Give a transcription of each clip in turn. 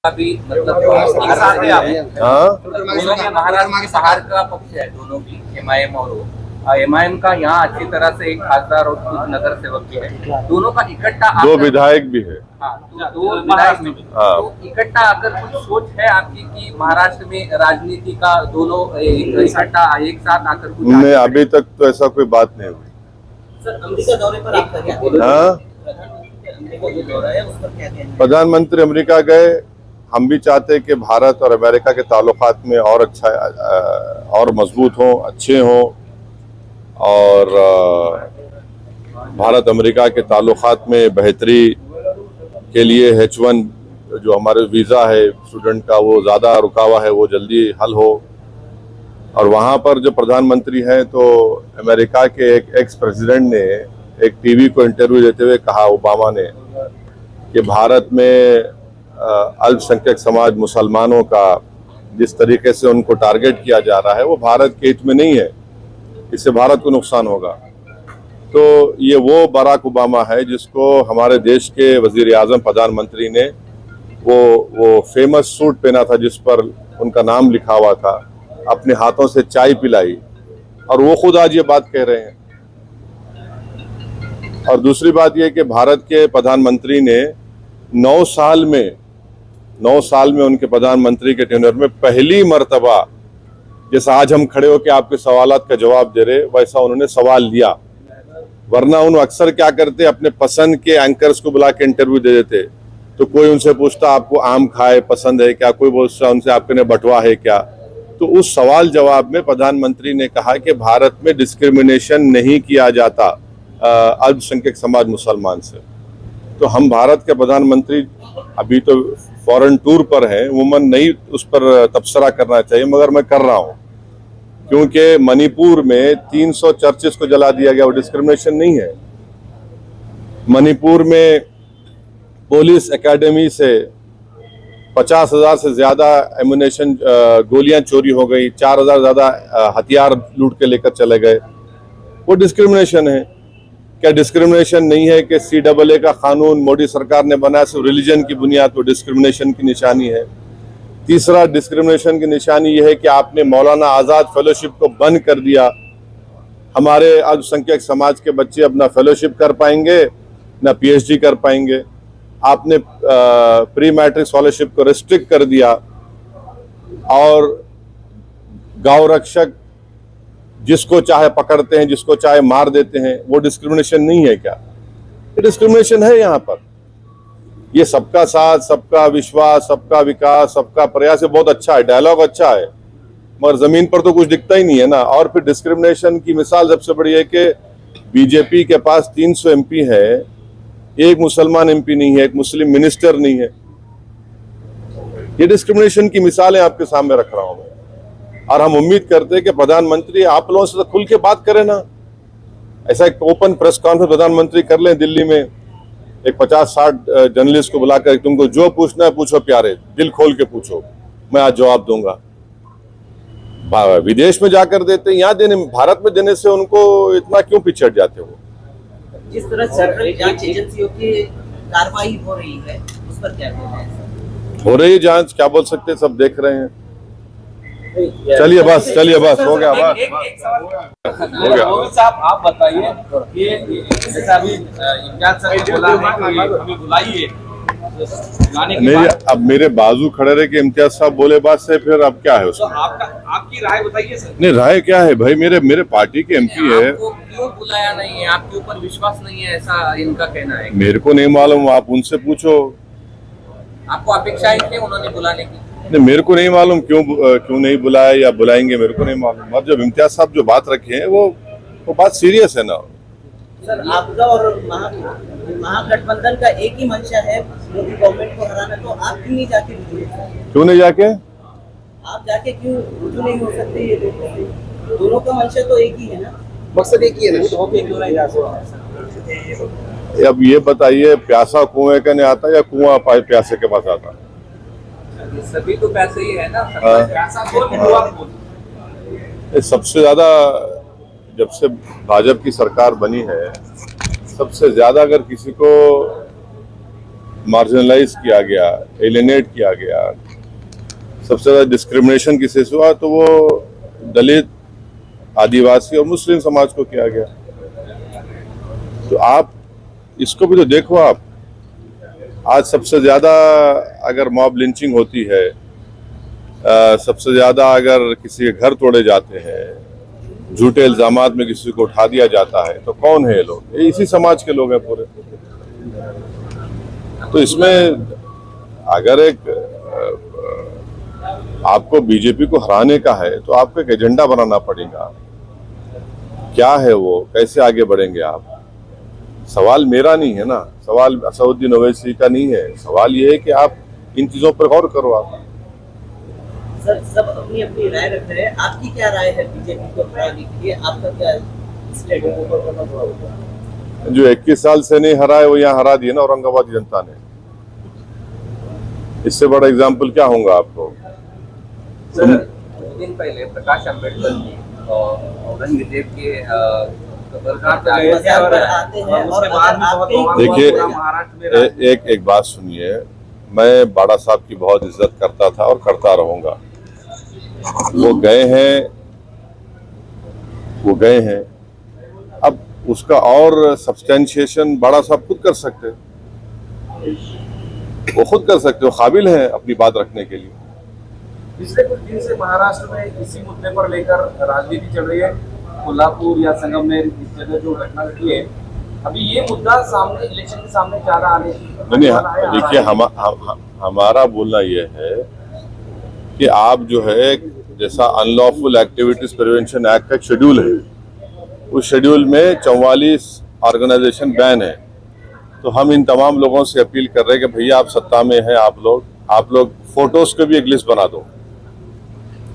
अभी मतलब महाराष्ट्र के बाहर का पक्ष है दोनों की, एमआईएम और वो एमआईएम का यहाँ अच्छी तरह से एक खासदार और कुछ नगर सेवक भी है, दोनों का इकट्ठा दो विधायक भी है। हाँ, दो विधायक में तो इकट्ठा आकर कुछ सोच है आपकी कि महाराष्ट्र में राजनीति का दोनों इकट्ठा एक साथ आकर कुछ? नहीं, अभी तक तो ऐसा कोई बात नहीं हुई। सर, अमेरिका दौरे पर आपका क्या कहना है? अमेरिका जो दौरा है उस पर क्या कहना है? प्रधानमंत्री अमेरिका गए, हम भी चाहते हैं कि भारत और अमेरिका के ताल्लुकात में और अच्छा और मजबूत हों, अच्छे हों, और भारत अमेरिका के ताल्लुकात में बेहतरी के लिए H1 जो हमारे वीज़ा है स्टूडेंट का वो ज़्यादा रुका हुआ है, वो जल्दी हल हो। और वहाँ पर जो प्रधानमंत्री हैं तो अमेरिका के एक एक्स प्रेसिडेंट ने एक टीवी को इंटरव्यू देते हुए कहा, ओबामा ने, कि भारत में अल्पसंख्यक समाज मुसलमानों का जिस तरीके से उनको टारगेट किया जा रहा है वो भारत के हित में नहीं है, इससे भारत को नुकसान होगा। तो ये वो बराक ओबामा है जिसको हमारे देश के वजीर आजम प्रधानमंत्री ने वो फेमस सूट पहना था जिस पर उनका नाम लिखा हुआ था, अपने हाथों से चाय पिलाई, और वो खुद आज ये बात कह रहे हैं। और दूसरी बात यह कि भारत के प्रधानमंत्री ने 9 साल में उनके प्रधानमंत्री के टेन्योर में पहली मर्तबा, जैसा आज हम खड़े होकर आपके सवालात का जवाब दे रहे, वैसा उन्होंने सवाल लिया। वरना उन्होंने अक्सर क्या करते, अपने पसंद के एंकर्स को बुला के इंटरव्यू दे देते। तो कोई उनसे पूछता आपको आम खाए पसंद है क्या, कोई पूछता उनसे आपके ने बटवा है क्या। तो उस सवाल जवाब में प्रधानमंत्री ने कहा कि भारत में डिस्क्रिमिनेशन नहीं किया जाता अल्पसंख्यक समाज मुसलमान से। तो हम भारत के प्रधानमंत्री अभी तो फॉरेन टूर पर हैं, उमूमन नहीं उस पर तबसरा करना चाहिए, मगर मैं कर रहा हूं क्योंकि मणिपुर में 300 चर्चेस को जला दिया गया, वो डिस्क्रिमिनेशन नहीं है। मणिपुर में पुलिस एकेडमी से 50,000 से ज्यादा एमुनेशन गोलियां चोरी हो गई, 4,000 ज्यादा हथियार लूट के लेकर चले गए, वो डिस्क्रिमिनेशन है। क्या डिस्क्रिमिनेशन नहीं है कि CAA का कानून मोदी सरकार ने बनाया सिर्फ रिलीजन की बुनियाद पर, डिस्क्रिमिनेशन की निशानी है। तीसरा डिस्क्रिमिनेशन की निशानी यह है कि आपने मौलाना आज़ाद फेलोशिप को बंद कर दिया। हमारे अल्पसंख्यक समाज के बच्चे अपना फेलोशिप कर पाएंगे ना PhD कर पाएंगे। आपने प्री मैट्रिक स्कॉलरशिप को रिस्ट्रिक्ट कर दिया, और गौ रक्षक जिसको चाहे पकड़ते हैं, जिसको चाहे मार देते हैं, वो डिस्क्रिमिनेशन नहीं है क्या? ये डिस्क्रिमिनेशन है यहाँ पर। ये सबका साथ, सबका विश्वास, सबका विकास, सबका प्रयास, ये बहुत अच्छा है, डायलॉग अच्छा है, मगर जमीन पर तो कुछ दिखता ही नहीं है ना। और फिर डिस्क्रिमिनेशन की मिसाल सबसे बड़ी है कि बीजेपी के पास 300 MP है, एक मुसलमान MP नहीं है, एक मुस्लिम मिनिस्टर नहीं है। ये डिस्क्रिमिनेशन की मिसालें आपके सामने रख रहा हूं मैं। और हम उम्मीद करते हैं कि प्रधानमंत्री आप लोगों से तो खुल के बात करें ना। ऐसा एक ओपन प्रेस कॉन्फ्रेंस प्रधानमंत्री कर लें दिल्ली में, एक 50-60 जर्नलिस्ट को बुलाकर, तुमको जो पूछना है पूछो प्यारे, दिल खोल के पूछो, मैं आज जवाब दूंगा। विदेश में जाकर देते, यहाँ देने, भारत में देने से उनको इतना क्यों पिछड़ जाते हो? जिस तरह सेंट्रल जांच एजेंसियों की कार्रवाई हो रही है उस पर क्या कहना है? हो रही जांच, क्या बोल सकते हैं, सब देख रहे हैं। चलिए बस हो गया, हो गया। साहब आप बताइए कि जैसा अभी इम्तियाज सर ने बोला है कि हमें बुलाइए, मेरे अब मेरे बाजू खड़े रहे कि इम्तियाज साहब बोले बात से, फिर अब क्या है उसमें? तो आपकी राय बताइए सर। नहीं, राय क्या है भाई, मेरे पार्टी के MP है। आपको क्यों बुलाया नहीं है? आपके ऊपर विश्वास नहीं है, ऐसा इनका कहना है। मेरे को नहीं मालूम, आप उनसे पूछो। आपको अपेक्षाएं थी उन्होंने बुलाने की? नहीं, मेरे को नहीं मालूम क्यों नहीं बुलाया या बुलाएंगे, मेरे को नहीं मालूम। और जब इम्तियाज साहब जो बात रखे हैं वो बात सीरियस है ना। सर, आपका और महागठबंधन का एक ही मंशा है, मोदी गवर्नमेंट को हराना, तो आप क्यों नहीं जाके क्यों नहीं जाके आप जाके क्यों रुजू नहीं हो सकते? ये दोनों का मंशा तो एक ही है ना, मकसद एक ही है ना, तो क्यों नहीं जा सकते? अब ये बताइए, प्यासा कुएं का नहीं आता या कुआं प्यासे के पास आता? सभी तो पैसे ही है ना। सबसे ज्यादा जब से भाजपा की सरकार बनी है, सबसे ज्यादा अगर किसी को मार्जिनलाइज किया गया, एलिनेट किया गया, सबसे ज़्यादा डिस्क्रिमिनेशन किसी से हुआ तो वो दलित, आदिवासी और मुस्लिम समाज को किया गया। तो आप इसको भी तो देखो। आप आज सबसे ज़्यादा अगर मॉब लिंचिंग होती है, सबसे ज़्यादा अगर किसी के घर तोड़े जाते हैं, झूठे इल्जामात में किसी को उठा दिया जाता है, तो कौन है ये लोग? ये इसी समाज के लोग हैं पूरे। तो इसमें अगर एक आपको बीजेपी को हराने का है तो आपको एक एजेंडा बनाना पड़ेगा। क्या है वो, कैसे आगे बढ़ेंगे आप? सवाल मेरा नहीं है ना, सवाल असदुद्दीन ओवैसी का नहीं है। सवाल ये है कि आप इन चीजों पर गौर करो। आप सर सब अपनी अपनी राय रख रहे हैं, आपकी क्या राय है बीजेपी को हराने के लिए? आपका क्या स्टेटमेंट? जो 21 साल से नहीं हरा है वो यहाँ हरा दिया ना औरंगाबाद की जनता ने। इससे बड़ा एग्जाम्पल क्या होगा आपको? सर, कुछ दिन पहले प्रकाश अम्बेडकर जी औरंगजेब के कब्रगाह पे आए थे और आते हैं उसके बाद भी बहुत बवाल देखिए, हुआ महाराष्ट्र में। एक बात सुनिए, मैं बाड़ा साहब की बहुत इज्जत करता था और करता रहूंगा। वो गए हैं। अब उसका और सब्सटेंशिएशन बाड़ा साहब खुद कर सकते हैं। वो खुद कर सकते हो, काबिल हैं अपनी बात रखने के लिए। पिछले कुछ दिन से महाराष्ट्र में इसी मुद्दे पर लेकर राजनीति चल रही है। कोल्हापुर या संगमनेर इस जगह जो घटना घटी है, अभी ये मुद्दा सामने इलेक्शन के सामने ज्यादा आने नहीं, देखिए हमारा बोलना ये है कि आप जो है जैसा अनलॉफुल एक्टिविटीज प्रिवेंशन एक्ट का एक शेड्यूल है, उस शेड्यूल में 44 ऑर्गेनाइजेशन बैन है। तो हम इन तमाम लोगों से अपील कर रहे हैं कि भैया आप सत्ता में हैं, आप लोग फोटोज की भी एक लिस्ट बना दो।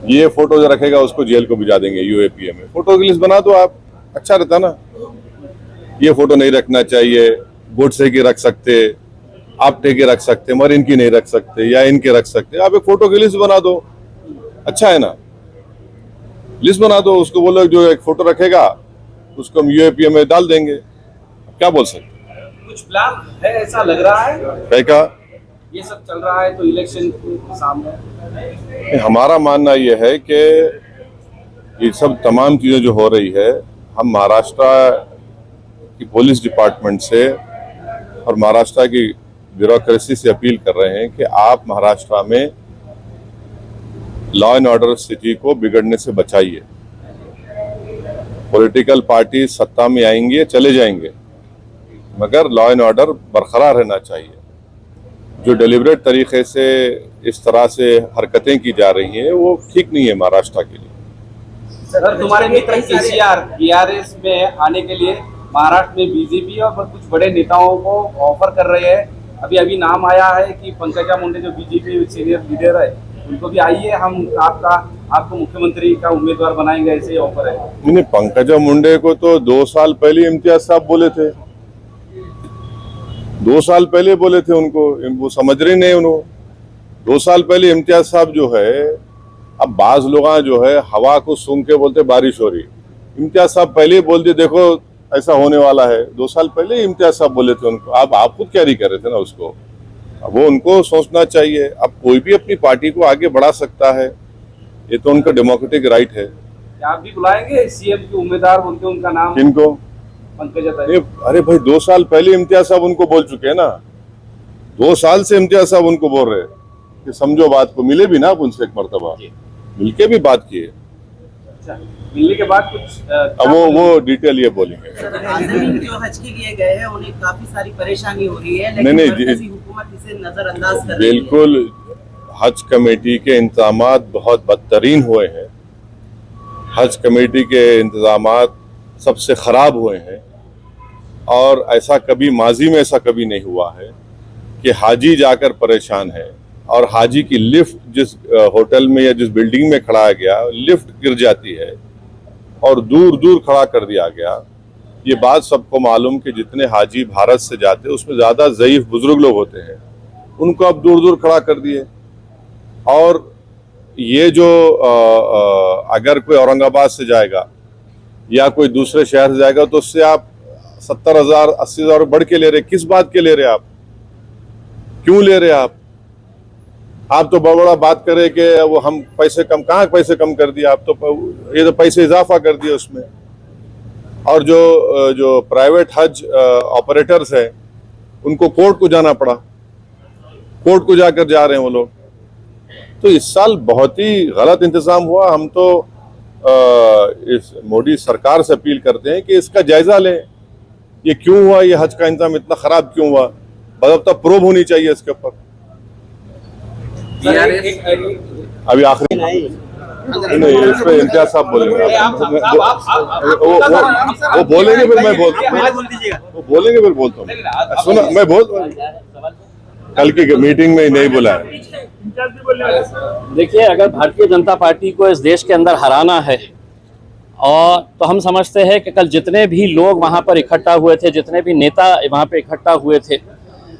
ये फोटो जो रखेगा उसको जेल को भिजा देंगे यूएपीए में। फोटो की लिस्ट बना दो आप, अच्छा रहता ना। ये फोटो नहीं रखना चाहिए, गोडसे की रख सकते, आपटे की रख सकते, मगर इनकी नहीं रख सकते या इनके रख सकते। आप एक फोटो की लिस्ट बना दो, अच्छा है ना। लिस्ट बना दो, उसको बोलो जो एक फोटो रखेगा उसको हम यूएपीए में डाल देंगे। क्या बोल सकते? कुछ प्लान है ऐसा लग रहा है का ये सब चल रहा है तो इलेक्शन के सामने। हमारा मानना यह है कि ये सब तमाम चीजें जो हो रही है, हम महाराष्ट्र की पुलिस डिपार्टमेंट से और महाराष्ट्र की ब्यूरोक्रेसी से अपील कर रहे हैं कि आप महाराष्ट्र में लॉ एंड ऑर्डर स्थिति को बिगड़ने से बचाइए। पॉलिटिकल पार्टी सत्ता में आएंगे, चले जाएंगे, मगर लॉ एंड ऑर्डर बरकरार रहना चाहिए। जो डेलिब्रेट तरीके से इस तरह से हरकतें की जा रही हैं वो ठीक नहीं है महाराष्ट्र के लिए। सर, तुम्हारे मित्र केसीआर बीआरएस में आने के लिए महाराष्ट्र में बीजेपी और कुछ बड़े नेताओं को ऑफर कर रहे हैं। अभी नाम आया है कि पंकजा मुंडे जो बीजेपी सीनियर लीडर है, उनको भी आइए, हम आपको मुख्यमंत्री का उम्मीदवार बनाएंगे, ऐसे ऑफर है। नहीं, पंकजा मुंडे को तो 2 साल पहले इम्तियाज साहब बोले थे। 2 साल पहले बोले थे उनको, वो समझ रहे नहीं उन्होंने। 2 साल पहले इम्तियाज साहब जो है, अब बाज लोग जो है हवा को सूंघ के बोलते बारिश हो रही। इम्तियाज साहब पहले ही बोल दिए देखो ऐसा होने वाला है। 2 साल पहले ही इम्तियाज साहब बोले थे उनको। आप खुद कैरी कर रहे थे ना उसको। अब वो उनको सोचना चाहिए। अब कोई भी अपनी पार्टी को आगे बढ़ा सकता है, ये तो उनका डेमोक्रेटिक राइट है। क्या आप भी बुलाएंगे सीएम के उम्मीदवार बोलते उनका नाम? किनको? पंकजा। अरे भाई 2 साल पहले इम्तियाज साहब उनको बोल चुके हैं ना। 2 साल से इम्तियाज साहब उनको बोल रहे हैं कि समझो बात को। मिले भी ना आप उनसे एक मर्तबा, मिलके भी बात किए। अच्छा, मिलने के बाद कुछ अब वो डिटेल ये बोलेंगे। जो हज के लिए गए हैं उन्हें काफी सारी परेशानी हो रही है, नहीं, मरकजी हुकूमत इसे नजरअंदाज कर रही है। बिल्कुल, हज कमेटी के इंतजामात बहुत बदतरीन हुए हैं। हज कमेटी के इंतजामात सबसे खराब हुए हैं और ऐसा कभी माजी में ऐसा कभी नहीं हुआ है कि हाजी जाकर परेशान है और हाजी की लिफ्ट जिस होटल में या जिस बिल्डिंग में खड़ा गया, लिफ्ट गिर जाती है और दूर दूर खड़ा कर दिया गया। ये बात सबको मालूम कि जितने हाजी भारत से जाते हैं उसमें ज़्यादा ज़ईफ बुजुर्ग लोग होते हैं, उनको अब दूर दूर खड़ा कर दिए। और ये जो अगर कोई औरंगाबाद से जाएगा या कोई दूसरे शहर से जाएगा तो उससे आप 70,000 80,000 बढ़ के ले रहे। किस बात के ले रहे आप? क्यों ले रहे आप तो बड़ा बात करे कि वो हम पैसे कम, कहाँ पैसे कम कर दिया आप तो, ये तो पैसे इजाफा कर दिया उसमें। और जो प्राइवेट हज ऑपरेटर्स है उनको कोर्ट को जाना पड़ा, कोर्ट को जाकर जा रहे हैं वो लोग। तो इस साल बहुत ही गलत इंतजाम हुआ। हम तो इस मोदी सरकार से अपील करते हैं कि इसका जायजा लें, ये क्यों हुआ, ये हज का इंतजाम इतना खराब क्यों हुआ, बदबता प्रोब होनी चाहिए इसके ऊपर। अभी आखिरी नहीं, इस पे इम्तियाज साहब बोलेंगे, वो बोलेंगे फिर मैं वो बोलेंगे फिर बोलता हूँ। सुना, मैं कल की मीटिंग में नहीं बोला है। देखिए, अगर भारतीय जनता पार्टी को इस देश के अंदर हराना है और तो हम समझते हैं कि कल जितने भी लोग वहां पर इकट्ठा हुए थे, जितने भी नेता वहां पर इकट्ठा हुए थे,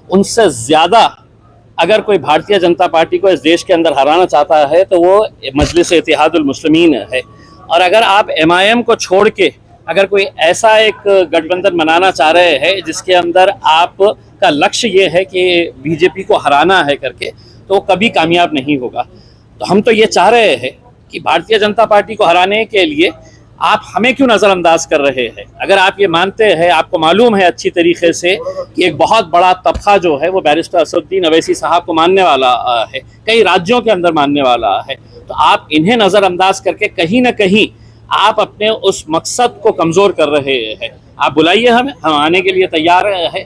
उनसे ज़्यादा अगर कोई भारतीय जनता पार्टी को इस देश के अंदर हराना चाहता है तो वो मजलिस इत्तेहादुल मुस्लिमीन है। और अगर आप MIM को छोड़ के अगर कोई ऐसा एक गठबंधन बनाना चाह रहे हैं जिसके अंदर आपका लक्ष्य ये है कि बीजेपी को हराना है करके, तो कभी कामयाब नहीं होगा। तो हम तो ये चाह रहे हैं कि भारतीय जनता पार्टी को हराने के लिए आप हमें क्यों नज़रअंदाज कर रहे हैं। अगर आप ये मानते हैं, आपको मालूम है अच्छी तरीके से कि एक बहुत बड़ा तबका जो है वो बैरिस्टर असदुद्दीन अवैसी साहब को मानने वाला है, कई राज्यों के अंदर मानने वाला है, तो आप इन्हें नज़रअंदाज करके कहीं ना कहीं आप अपने उस मकसद को कमज़ोर कर रहे हैं। आप बुलाइए हमें, हम आने के लिए तैयार है।